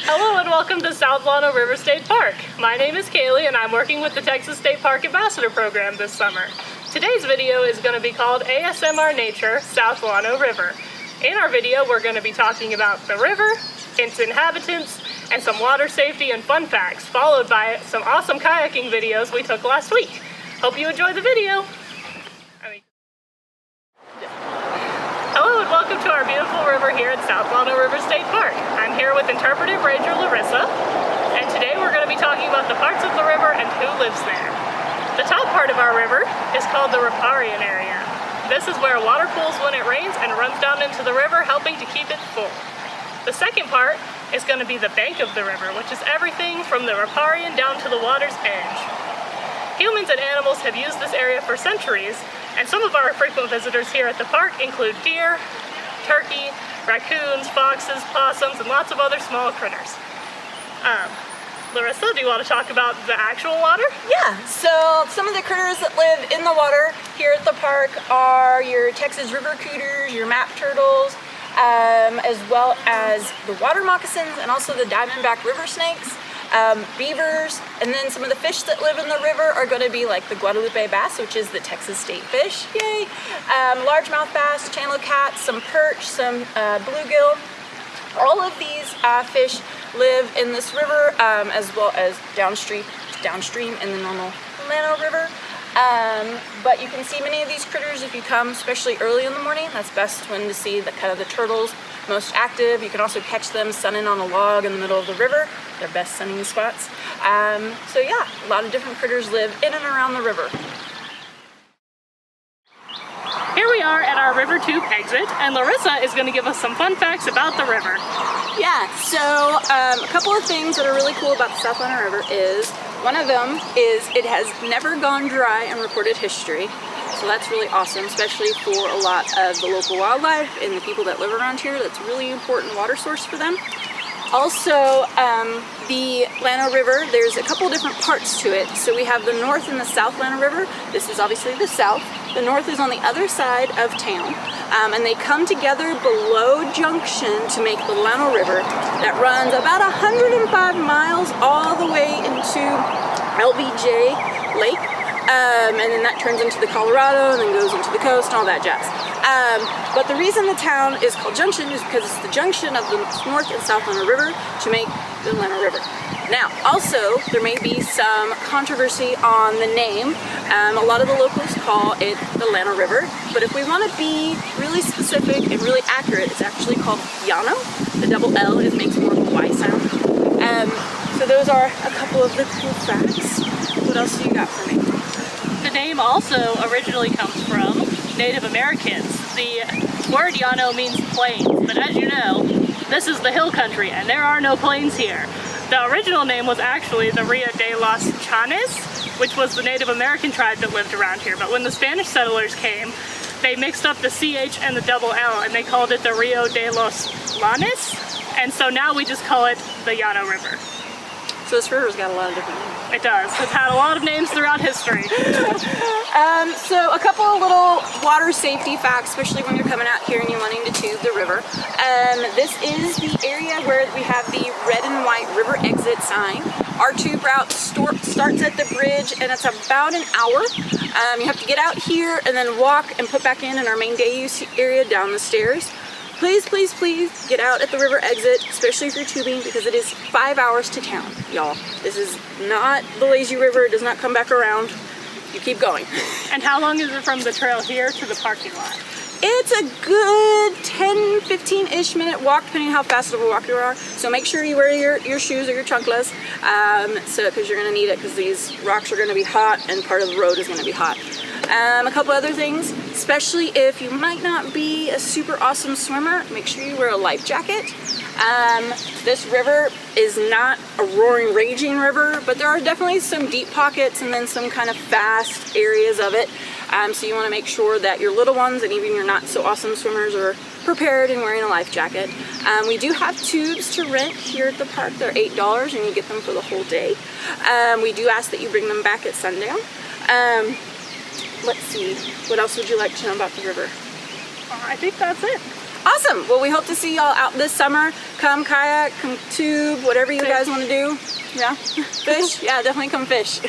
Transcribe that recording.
Hello and welcome to South Llano River State Park. My name is Kaylee and I'm working with the Texas State Park Ambassador Program this summer. Today's video is going to be called ASMR Nature, South Llano River. In our video, we're going to be talking about the river, its inhabitants, and some water safety and fun facts, followed by some awesome kayaking videos we took last week. Hope you enjoy the video. Hello and welcome to our beautiful river here at South Llano River State Park. I'm here with Interpretive Ranger Lorissa, and today we're going to be talking about the parts of the river and who lives there. The top part of our river is called the riparian area. This is where water pools when it rains and runs down into the river, helping to keep it full. The second part is going to be the bank of the river, which is everything from the riparian down to the water's edge. Humans and animals have used this area for centuries, and some of our frequent visitors here at the park include deer, turkey, raccoons, foxes, possums, and lots of other small critters. Lorissa, do you want to talk about the actual water? Yeah, so some of the critters that live in the water here at the park are your Texas river cooters, your map turtles, as well as the water moccasins and also the diamondback river snakes. Beavers, and then some of the fish that live in the river are going to be like the Guadalupe bass, which is the Texas state fish, yay! Largemouth bass, channel cats, some perch, some bluegill. All of these fish live in this river, as well as downstream in the normal Llano River. But you can see many of these critters if you come, especially early in the morning. That's best when to see the turtles most active. You can also catch them sunning on a log in the middle of the river. Their best sunning spots. So yeah, a lot of different critters live in and around the river. Here we are at our river tube exit, and Lorissa is going to give us some fun facts about the river. Yeah, so a couple of things that are really cool about the South Llano River is, one of them is it has never gone dry in recorded history. So that's really awesome, especially for a lot of the local wildlife and the people that live around here. That's a really important water source for them. Also, the Llano River, there's a couple different parts to it. So we have the North and the South Llano River. This is obviously the South. The North is on the other side of town. And they come together below Junction to make the Llano River that runs about 105 miles all the way into LBJ Lake. And then that turns into the Colorado and then goes into the coast and all that jazz. But the reason the town is called Junction is because it's the junction of the North and South Llano River to make the Llano River. Now, also, there may be some controversy on the name. A lot of the locals call it the Llano River, but if we want to be really specific and really accurate, it's actually called Llano. The double L, it makes more of a Y sound. So those are a couple of the cool facts. What else do you got for me? The name also originally comes from Native Americans. The word Llano means plains, but as you know, this is the hill country and there are no plains here. The original name was actually the Rio de los Chanes, which was the Native American tribe that lived around here. But when the Spanish settlers came, they mixed up the CH and the double L and they called it the Rio de los Llanes. And so now we just call it the Llano River. So this river's got a lot of different names. It does. It's had a lot of names throughout history. So a couple of little water safety facts, especially when you're coming out here and you're wanting to tube the river. This is the area where we have the red and white river exit sign. Our tube route starts at the bridge and it's about an hour. You have to get out here and then walk and put back in our main day use area down the stairs. Please, please, please get out at the river exit, especially if you're tubing, because it is 5 hours to town, y'all. This is not the lazy river. It does not come back around. You keep going. And how long is it from the trail here to the parking lot? It's a good 10-15-ish minute walk, depending on how fast of a walk you are. So make sure you wear your shoes or your chanclas, because you're going to need it, because these rocks are going to be hot and part of the road is going to be hot. A couple other things, especially if you might not be a super awesome swimmer, make sure you wear a life jacket. This river is not a roaring, raging river, but there are definitely some deep pockets and then some kind of fast areas of it. So you want to make sure that your little ones and even your not so awesome swimmers are prepared and wearing a life jacket. We do have tubes to rent here at the park. They're $8 and you get them for the whole day. We do ask that you bring them back at sundown. Let's see, what else would you like to know about the river? I think that's it. Awesome. Well, we hope to see y'all out this summer. Come kayak, come tube, whatever you guys want to do. Yeah, fish. Yeah, definitely come fish.